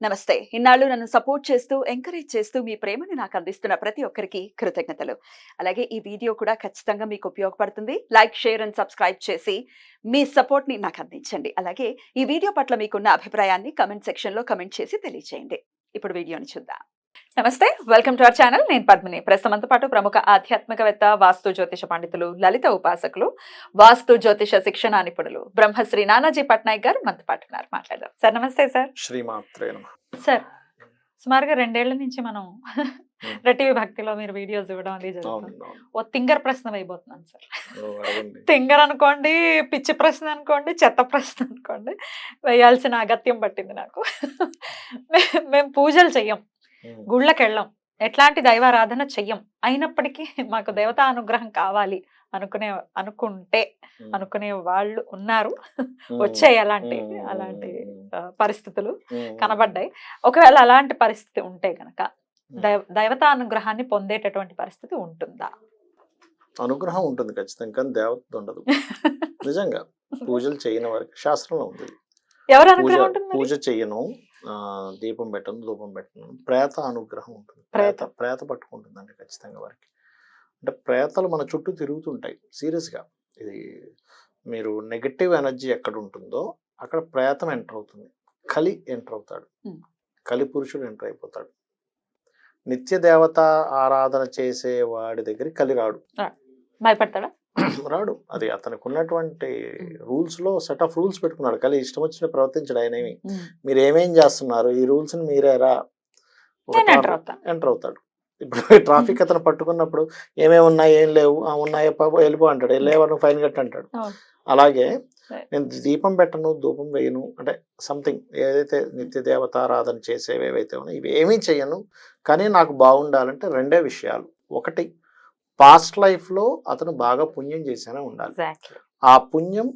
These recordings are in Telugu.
నమస్తే. ఇన్నాళ్ళు నన్ను సపోర్ట్ చేస్తూ, ఎంకరేజ్ చేస్తూ మీ ప్రేమని నాకు అందిస్తున్న ప్రతి ఒక్కరికి కృతజ్ఞతలు. అలాగే ఈ వీడియో కూడా ఖచ్చితంగా మీకు ఉపయోగపడుతుంది. లైక్, షేర్ అండ్ సబ్స్క్రైబ్ చేసి మీ సపోర్ట్‌ని నాకు అందించండి. అలాగే ఈ వీడియో పట్ల మీకున్న అభిప్రాయాన్ని కామెంట్ సెక్షన్‌లో కామెంట్ చేసి తెలియజేయండి. ఇప్పుడు వీడియోని చూద్దాం. నమస్తే. Welcome to our channel. నేను పద్మిని. ప్రస్తుతంతో పాటు ప్రముఖ ఆధ్యాత్మికవేత్త, వాస్తు జ్యోతిష పండితులు, లలిత ఉపాసకులు, వాస్తు జ్యోతిష శిక్షణ నిపుణులు బ్రహ్మశ్రీ నానాజీ పట్నాయక్ గారు మనతో పాటు ఉన్నారు. మాట్లాడదాం. సార్ నమస్తే సార్. శ్రీమాత్రే నమః. సార్ సుమారుగా 2 ఏళ్ల నుంచి మనం రెట్టివి భక్తిలో మీరు వీడియోస్ ఇవ్వడం అది జరుగుతుంది. ఓ తింగర్ ప్రశ్న వేయబోతున్నాను సార్. తింగర్ అనుకోండి, పిచ్చి ప్రశ్న అనుకోండి, చెత్త ప్రశ్న అనుకోండి, వేయాల్సిన అగత్యం పట్టింది నాకు. మేము పూజలు చెయ్యం, గుళ్ళకి వెళ్ళాం, ఎట్లాంటి దైవారాధన చెయ్యం. అయినప్పటికీ మాకు దేవతా అనుగ్రహం కావాలి అనుకునే వాళ్ళు ఉన్నారు. వచ్చాయి అలాంటి పరిస్థితులు కనబడ్డాయి. ఒకవేళ అలాంటి పరిస్థితి ఉంటే గనక దైవతా అనుగ్రహాన్ని పొందేటటువంటి పరిస్థితి ఉంటుందా? అనుగ్రహం ఉంటుంది ఖచ్చితంగా, కానీ దేవత ఉండదు. నిజంగా పూజలు చేయని వారికి శాస్త్రంలో ఉంది. ఎవరు అనుగ్రహం ఉంటుంది? పూజ చెయ్యను, దీపం పెట్టను, ధూపం పెట్టను, ప్రేత అనుగ్రహం ఉంటుంది. ప్రేత పట్టుకుంటుందండి ఖచ్చితంగా వారికి. అంటే ప్రేతలు మన చుట్టూ తిరుగుతుంటాయి. సీరియస్గా ఇది మీరు నెగటివ్ ఎనర్జీ ఎక్కడ ఉంటుందో అక్కడ ప్రేతం ఎంటర్ అవుతుంది. కలి ఎంటర్ అవుతాడు, కలి పురుషుడు ఎంటర్ అయిపోతాడు. నిత్య దేవత ఆరాధన చేసే వాడి దగ్గర కలి రాడు. భయపడతాడా? రాడు. అది అతనికి ఉన్నటువంటి రూల్స్ లో సెట్ ఆఫ్ రూల్స్ పెట్టుకున్నాడు. కలి ఇష్టం వచ్చిన ప్రవర్తించడు. ఆయన మీరు ఏమేం చేస్తున్నారు, ఈ రూల్స్ ని మీరేరా ఎంటర్ అవుతాడు. ఇప్పుడు ట్రాఫిక్ అతను పట్టుకున్నప్పుడు ఏమేమి ఉన్నాయి, ఏం లేవు, ఉన్నాయో వెళ్ళిపో అంటాడు, వెళ్ళేవాడు ఫైన్ కట్ అంటాడు. అలాగే నేను దీపం పెట్టను, ధూపం వేయను, అంటే సంథింగ్ ఏదైతే నిత్య దేవతారాధన చేసేవి ఏవైతే ఉన్నాయో ఇవి ఏమీ చెయ్యను. కానీ నాకు బాగుండాలంటే 2 విషయాలు. ఒకటి, పాస్ట్ లైఫ్లో అతను బాగా పుణ్యం చేసేనే ఉండాలి. ఆ పుణ్యం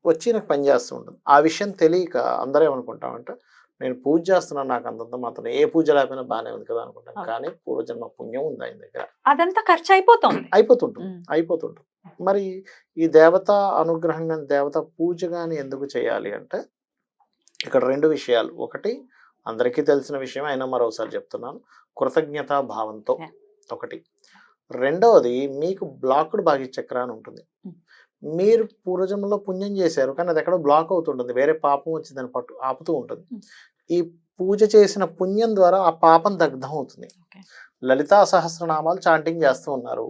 వచ్చి నాకు పనిచేస్తూ ఉంటుంది. ఆ విషయం తెలియక అందరూ ఏమనుకుంటామంటే నేను పూజ చేస్తున్నాను, నాకు అంతంత మాత్రం ఏ పూజ లేకపోయినా బాగానే ఉంది కదా అనుకుంటాను. కానీ పూర్వజన్మ పుణ్యం ఉంది ఆయన దగ్గర, అదంతా ఖర్చు అయిపోతుంటుంది. మరి ఈ దేవత అనుగ్రహం కానీ దేవత పూజ కానీ ఎందుకు చేయాలి అంటే ఇక్కడ 2 విషయాలు. ఒకటి, అందరికీ తెలిసిన విషయం అయినా మరోసారి చెప్తున్నాను, కృతజ్ఞతా భావంతో ఒకటి. రెండవది, మీకు బ్లాక్డ్ భాగ్య చక్ర అని ఉంటుంది. మీరు పూర్వజన్మలో పుణ్యం చేశారు కానీ అది ఎక్కడో బ్లాక్ అవుతుంటుంది, వేరే పాపం వచ్చి దాన్ని ఆపుతూ ఉంటుంది. ఈ పూజ చేసిన పుణ్యం ద్వారా ఆ పాపం దగ్ధం అవుతుంది. లలితా సహస్రనామాలు చాంటింగ్ చేస్తూ ఉన్నారు.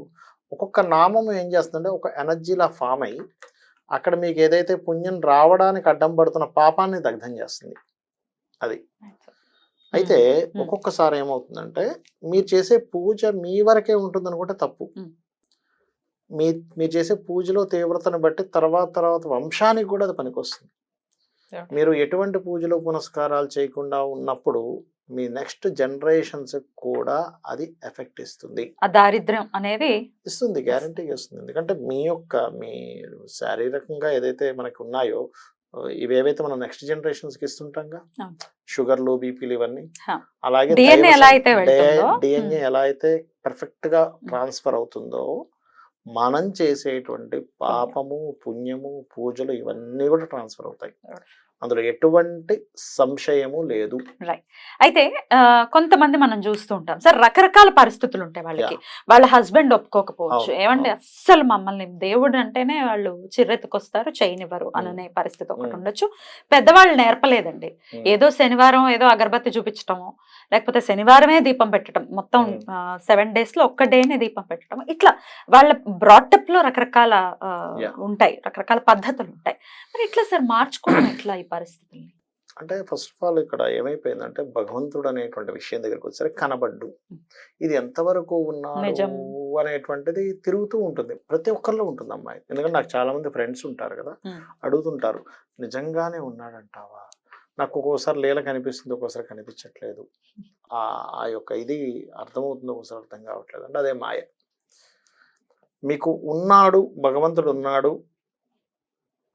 ఒక్కొక్క నామం ఏం చేస్తుందంటే ఒక ఎనర్జీలా ఫామ్ అయ్యి అక్కడ మీకు ఏదైతే పుణ్యం రావడానికి అడ్డం పడుతున్న పాపాన్ని దగ్ధం చేస్తుంది. అది అయితే ఒక్కొక్కసారి ఏమవుతుందంటే మీరు చేసే పూజ మీ వరకే ఉంటుంది అనుకుంటే తప్పు. మీరు చేసే పూజలో తీవ్రతను బట్టి తర్వాత వంశానికి కూడా అది పనికొస్తుంది. మీరు ఎటువంటి పూజలు పునస్కారాలు చేయకుండా ఉన్నప్పుడు మీ నెక్స్ట్ జనరేషన్స్ కూడా అది ఎఫెక్ట్ ఇస్తుంది. ఆ దారిద్ర్యం అనేది ఇస్తుంది, గ్యారంటీగా ఇస్తుంది. ఎందుకంటే మీ శారీరకంగా ఏదైతే మనకు ఉన్నాయో ఇవేవైతే మనం నెక్స్ట్ జనరేషన్స్ కి ఇస్తుంటాంగా, షుగర్లు, బీపీలు ఇవన్నీ, అలాగే డిఎన్ఏ ఎలా అయితే పర్ఫెక్ట్ గా ట్రాన్స్ఫర్ అవుతుందో మనం చేసేటువంటి పాపము, పుణ్యము, పూజలు ఇవన్నీ కూడా ట్రాన్స్ఫర్ అవుతాయి. అందులో ఎటువంటి సంశయము లేదు. రైట్. అయితే కొంతమంది మనం చూస్తూ ఉంటాం సార్, రకరకాల పరిస్థితులు ఉంటాయి వాళ్ళకి. వాళ్ళ హస్బెండ్ ఒప్పుకోకపోవచ్చు, ఏమంటే అస్సలు మమ్మల్ని దేవుడు అంటేనే వాళ్ళు చిర్రెత్తుకొస్తారు, చేయనివ్వరు అనే పరిస్థితి ఒకటి ఉండొచ్చు. పెద్దవాళ్ళు నేర్పలేదండి, ఏదో శనివారం ఏదో అగరబత్తి చూపించటము, లేకపోతే శనివారమే దీపం పెట్టడం, మొత్తం 7 days లో ఒక్క డేనే దీపం పెట్టడం, ఇట్లా వాళ్ళ బ్రాటప్ లో రకరకాల ఉంటాయి, రకరకాల పద్ధతులు ఉంటాయి. మరి ఇట్లా సార్ మార్చుకోవడం ఎట్లా ఈ పరిస్థితుల్ని? అంటే ఫస్ట్ ఆఫ్ ఆల్ ఇక్కడ ఏమైపోయిందంటే భగవంతుడు అనేటువంటి విషయం దగ్గరకు వచ్చారు కనబడ్డు, ఇది ఎంతవరకు ఉన్నాడు అనేటువంటిది తిరుగుతూ ఉంటుంది, ప్రతి ఒక్కరిలో ఉంటుంది అమ్మాయి. ఎందుకంటే నాకు చాలా మంది ఫ్రెండ్స్ ఉంటారు కదా, అడుగుతుంటారు నిజంగానే ఉన్నాడంటావా, నాకు ఒక్కోసారి లీల కనిపిస్తుంది, ఒక్కోసారి కనిపించట్లేదు, ఆ యొక్క ఇది అర్థమవుతుంది, ఒక్కోసారి అర్థం కావట్లేదు. అంటే అదే మాయ. మీకు ఉన్నాడు, భగవంతుడు ఉన్నాడు,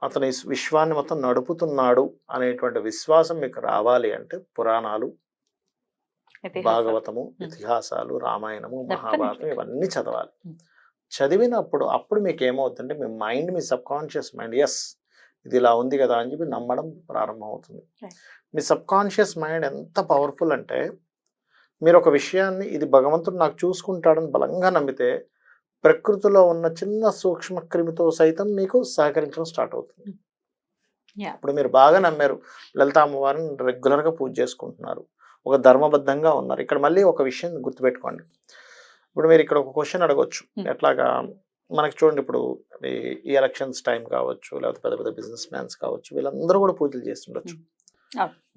అతని విశ్వాన్ని మొత్తం నడుపుతున్నాడు అనేటువంటి విశ్వాసం మీకు రావాలి అంటే పురాణాలు, భాగవతము, ఇతిహాసాలు, రామాయణము, మహాభారతం ఇవన్నీ చదవాలి. చదివినప్పుడు అప్పుడు మీకు ఏమవుతుందంటే మీ మైండ్, మీ సబ్ కాన్షియస్ మైండ్, ఎస్ ఇది ఇలా ఉంది కదా అని చెప్పి నమ్మడం ప్రారంభం అవుతుంది. Right. మీ సబ్ కాన్షియస్ మైండ్ ఎంత పవర్ఫుల్ అంటే మీరు ఒక విషయాన్ని ఇది భగవంతుడు నాకు చూసుకుంటాడని బలంగా నమ్మితే ప్రకృతిలో ఉన్న చిన్న సూక్ష్మ క్రిమితో సైతం మీకు సహకరించడం స్టార్ట్ అవుతుంది. Yeah. ఇప్పుడు మీరు బాగా నమ్మారు, లలిత అమ్మవారిని రెగ్యులర్గా పూజ చేసుకుంటున్నారు, ఒక ధర్మబద్ధంగా ఉన్నారు. ఇక్కడ మళ్ళీ ఒక విషయం గుర్తుపెట్టుకోండి. ఇప్పుడు మీరు ఇక్కడ ఒక క్వశ్చన్ అడగొచ్చు, ఎట్లాగా మనకి చూడండి, ఇప్పుడు ఈ ఎలక్షన్స్ టైం కావచ్చు, లేకపోతే పెద్ద పెద్ద బిజినెస్ మ్యాన్స్ కావచ్చు, వీళ్ళందరూ కూడా పూజలు చేస్తుండొచ్చు.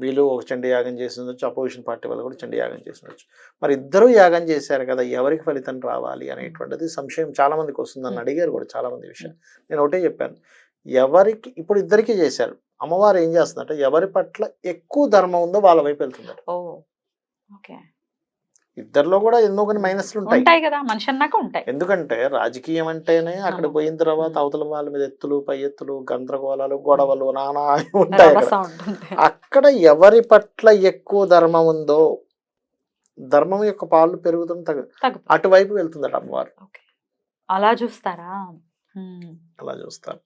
వీళ్ళు ఒక చండీ యాగం చేసి ఉండొచ్చు, అపోజిషన్ పార్టీ వాళ్ళు కూడా చండీ యాగం చేసి ఉండొచ్చు. మరి ఇద్దరు యాగం చేశారు కదా, ఎవరికి ఫలితం రావాలి అనేటువంటిది సంశయం చాలా మందికి వస్తుంది. నన్ను అడిగారు కూడా చాలా మంది విషయం. నేను ఒకటే చెప్పాను, ఎవరికి ఇప్పుడు ఇద్దరికి చేశారు, అమ్మవారు ఏం చేస్తుందంటే ఎవరి పట్ల ఎక్కువ ధర్మం ఉందో వాళ్ళ వైపు వెళ్తుందట. ఇద్దరిలో కూడా ఎన్నో కొన్ని మైనస్లు ఉంటాయి కదా, మనిషి అన్నాక ఉంటాయి. ఎందుకంటే రాజకీయం అంటేనే అక్కడ పోయిన తర్వాత అవతల వాళ్ళ మీద ఎత్తులు పై ఎత్తులు, గందరగోళాలు, గొడవలు, నానా ఉంటాయి. అక్కడ ఎవరి పట్ల ఎక్కువ ధర్మం ఉందో ధర్మం యొక్క పాలు పెరుగుతాం అటువైపు వెళ్తుందట అమ్మవారు. అలా చూస్తారా? అలా చూస్తారు.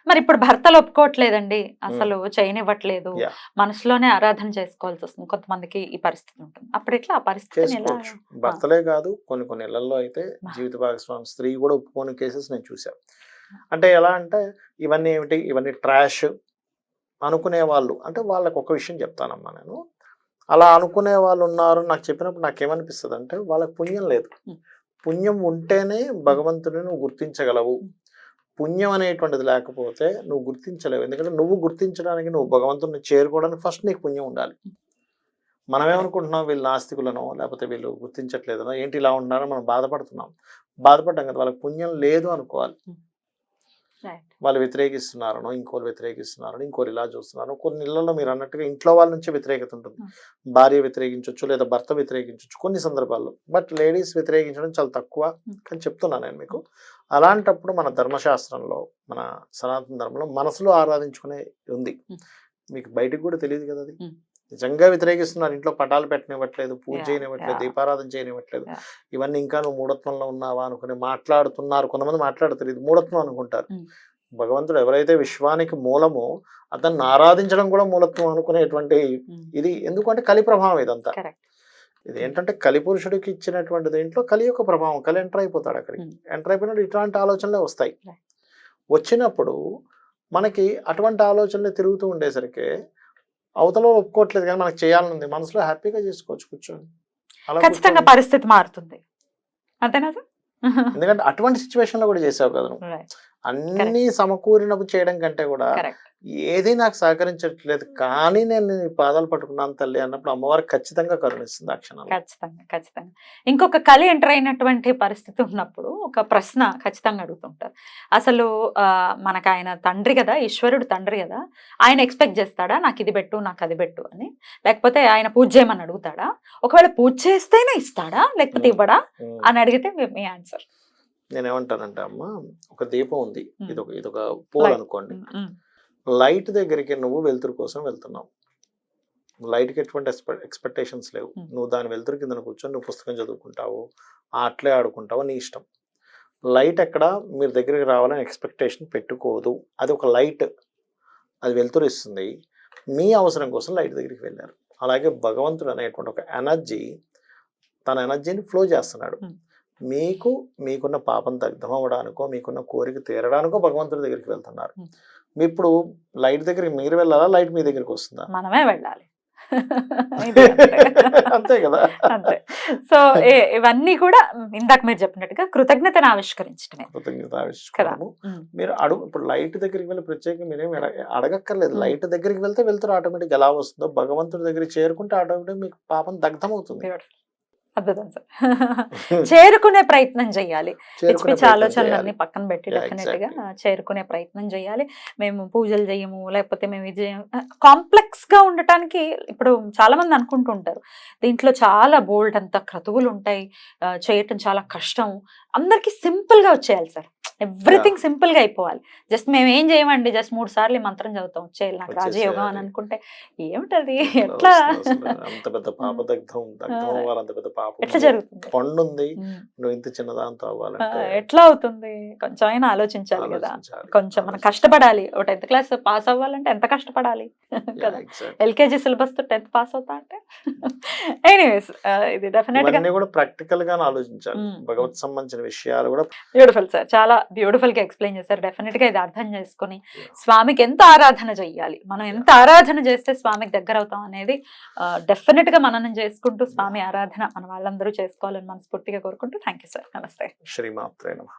మరి ఇప్పుడు భర్తలు ఒప్పుకోవట్లేదండి, అసలు చేయనివ్వట్లేదు, మనసులోనే ఆరాధన చేసుకోవాల్సి వస్తుంది, కొంతమందికి ఈ పరిస్థితి ఉంటుంది. అప్పుడు ఎట్లా ఆ పరిస్థితి? భర్తలే కాదు, కొన్ని కొన్ని ఇళ్లలో అయితే జీవిత భాగస్వామి స్త్రీ కూడా ఒప్పుకోని కేసెస్ నేను చూసాను. అంటే ఎలా అంటే ఇవన్నీ ఏమిటి, ఇవన్నీ ట్రాష్ అనుకునే వాళ్ళు, అంటే వాళ్ళకి ఒక విషయం చెప్తానమ్మా నేను, అలా అనుకునే వాళ్ళు ఉన్నారు. నాకు చెప్పినప్పుడు నాకేమనిపిస్తుంది అంటే వాళ్ళకి పుణ్యం లేదు. పుణ్యం ఉంటేనే భగవంతుడిని నువ్వు గుర్తించగలవు. పుణ్యం అనేటువంటిది లేకపోతే నువ్వు గుర్తించలేవు. ఎందుకంటే నువ్వు గుర్తించడానికి, నువ్వు భగవంతుడిని చేరుకోవడానికి ఫస్ట్ నీకు పుణ్యం ఉండాలి. మనమేమనుకుంటున్నాం, వీళ్ళు నాస్తికులనో లేకపోతే వీళ్ళు గుర్తించట్లేదనో, ఏంటి ఇలా ఉంటున్నారో మనం బాధపడ్డాం కదా. వాళ్ళకి పుణ్యం లేదు అనుకోవాలి. వాళ్ళు వ్యతిరేకిస్తున్నారనో, ఇంకోరు వ్యతిరేకిస్తున్నారనో, ఇంకోరు ఇలా చూస్తున్నారో. కొన్ని ఇళ్లలో మీరు అన్నట్టుగా ఇంట్లో వాళ్ళ నుంచే వ్యతిరేకత ఉంటుంది. భార్య వ్యతిరేకించవచ్చు, లేదా భర్త వ్యతిరేకించవచ్చు కొన్ని సందర్భాల్లో. బట్ లేడీస్ వ్యతిరేకించడం చాలా తక్కువ అని చెప్తున్నాను నేను మీకు. అలాంటప్పుడు మన ధర్మశాస్త్రంలో, మన సనాతన ధర్మంలో మనసులో ఆరాధించుకునే ఉంది. మీకు బయటకు కూడా తెలియదు కదా అది. నిజంగా వ్యతిరేకిస్తున్నారు, ఇంట్లో పటాలు పెట్టనివ్వట్లేదు, పూజ చేయనివ్వట్లేదు, దీపారాధన చేయనివ్వట్లేదు, ఇవన్నీ ఇంకా నువ్వు మూఢత్వంలో ఉన్నావా అనుకుని మాట్లాడుతున్నారు. కొంతమంది మాట్లాడతారు ఇది మూఢత్వం అనుకుంటారు. భగవంతుడు ఎవరైతే విశ్వానికి మూలమో అతన్ని ఆరాధించడం కూడా మూలత్వం అనుకునేటువంటి ఇది. ఎందుకంటే కలి ప్రభావం ఇదంతా. ఇది ఏంటంటే కలి పురుషుడికి ఇచ్చినటువంటి దీంట్లో కలి యొక్క ప్రభావం. కలి ఎంటర్ అయిపోతాడు అక్కడికి. ఎంటర్ అయిపోయినప్పుడు ఇట్లాంటి ఆలోచనలే వస్తాయి. వచ్చినప్పుడు మనకి అటువంటి ఆలోచనలు తిరుగుతూ ఉండేసరికి అవతల ఒప్పుకోవట్లేదు, కానీ మనకు చేయాలనుంది, మనసులో హ్యాపీగా చేసుకోవచ్చు కూర్చొని. ఖచ్చితంగా పరిస్థితి మారుతుంది, అంతేనా? ఎందుకంటే అటువంటి సిచ్యువేషన్ లో కూడా చేసావు కదా నువ్వు. అన్ని సమకూరినప్పుడు చేయడం కంటే కూడా ఏది నాకు సహకరించట్లేదు కానీ నేను నీ పాదాలు పట్టుకున్నాను తల్లి అన్నప్పుడు అమ్మవారు ఖచ్చితంగా కరుణిస్తుంది ఆ క్షణంలో. ఖచ్చితంగా. ఇంకొక కలి ఎంటర్ అయినటువంటి పరిస్థితి ఉన్నప్పుడు ఒక ప్రశ్న ఖచ్చితంగా అడుగుతుంటారు, అసలు మనకు ఆయన తండ్రి కదా, ఈశ్వరుడు తండ్రి కదా, ఆయన ఎక్స్పెక్ట్ చేస్తాడా నాకు ఇది పెట్టు నాకు అది పెట్టు అని, లేకపోతే ఆయన పూజ చేయమని అడుగుతాడా, ఒకవేళ పూజ చేస్తేనే ఇస్తాడా లేకపోతే ఇవ్వడా అని అడిగితే మీ ఆన్సర్? నేనేమంటానంటే అమ్మ, ఒక దీపం ఉంది, ఇదొక పోల్ అనుకోండి. లైట్ దగ్గరికి నువ్వు వెలుతురు కోసం వెళ్తున్నావు. లైట్కి ఎటువంటి ఎక్స్పెక్టేషన్స్ లేవు. నువ్వు దాని వెలుతురు కింద కూర్చొని నువ్వు పుస్తకం చదువుకుంటావు, ఆటలే ఆడుకుంటావు, నీ ఇష్టం. లైట్ ఎక్కడ మీరు దగ్గరికి రావాలని ఎక్స్పెక్టేషన్ పెట్టుకోదు. అది ఒక లైట్, అది వెలుతురు ఇస్తుంది. మీ అవసరం కోసం లైట్ దగ్గరికి వెళ్ళారు. అలాగే భగవంతుడు అనేటువంటి ఒక ఎనర్జీ, తన ఎనర్జీని ఫ్లో చేస్తున్నాడు. మీకున్న పాపం దగ్ధం అవ్వడానికో, మీకున్న కోరిక తీరడానికో భగవంతుడి దగ్గరికి వెళ్తున్నారు. ఇప్పుడు లైట్ దగ్గరికి మీరు వెళ్ళాలా, లైట్ మీ దగ్గరికి వస్తుందా? మనమే వెళ్ళాలి. అంతే కదా. అంతే. సో ఇవన్నీ కూడా ఇందాక మీరు చెప్పినట్టుగా కృతజ్ఞతను ఆవిష్కరించడమే. మీరు ఇప్పుడు లైట్ దగ్గరికి వెళ్ళి ప్రత్యేకంగా మీరేం అడగక్కర్లేదు. లైట్ దగ్గరికి వెళ్తే వెళ్తారు ఆటోమేటిక్. ఎలా వస్తుందో భగవంతుడి దగ్గరికి చేరుకుంటే ఆటోమేటిక్ మీకు పాపం దగ్ధం అవుతుంది. అద్భుతం సార్. చేరుకునే ప్రయత్నం చేయాలి. పిచ్చి ఆలోచనలన్నీ పక్కన పెట్టి డెఫినెట్ గా చేరుకునే ప్రయత్నం చేయాలి. మేము పూజలు చేయము, లేకపోతే మేము ఇది కాంప్లెక్స్ గా ఉండటానికి ఇప్పుడు చాలా మంది అనుకుంటూ ఉంటారు, దీంట్లో చాలా బోల్డ్ అంత క్రతువులు ఉంటాయి, చేయటం చాలా కష్టం, అందరికి సింపుల్ గా వచ్చేయాలి సార్, ఎవ్రీథింగ్ సింపుల్ గా అయిపోవాలి. జస్ట్ మేము ఏం చేయమండి, జస్ట్ 3 సార్లు ఈ మంత్రం చదువుతాం వచ్చేయాలి నాకు రాజయోగం అని అనుకుంటే ఏమిటది, ఎట్లా అంత పెద్ద పాప దగ్ధం అవ్వాలి, అంత పెద్ద పాప ఎట్లా జరుగుతుంది, పండు ఉంది, నువ్వు ఇంత చిన్నదాంతో అవ్వాలంటే ఎట్లా అవుతుంది, కొంచెం అయినా ఆలోచించాలి కదా. కొంచెం మనం కష్టపడాలి. 10th క్లాస్ పాస్ అవ్వాలంటే ఎంత కష్టపడాలి కదా. ఎల్కేజీ సిలబస్ తో 10th పాస్ అవుతా అంటే ఎనీవేస్ ఇది డెఫినెట్ గా ఇవన్నీ కూడా ప్రాక్టికల్ గా ఆలోచించాలి. భగవత్ సంబంధించిన విషయాలు కూడా బ్యూటిఫుల్ సార్, చాలా బ్యూటిఫుల్ గా ఎక్స్ప్లెయిన్ చేశారు. డెఫినెట్ గా ఇది అర్థం చేసుకుని స్వామికి ఎంత ఆరాధన చెయ్యాలి, మనం ఎంత ఆరాధన చేస్తే స్వామికి దగ్గర అవుతాం అనేది డెఫినెట్ గా మననం చేసుకుంటూ స్వామి ఆరాధన మన వాళ్ళందరూ చేసుకోవాలని మనస్ఫూర్తిగా కోరుకుంటూ థ్యాంక్ యూ సార్. నమస్తే. శ్రీమాత్రే నమః.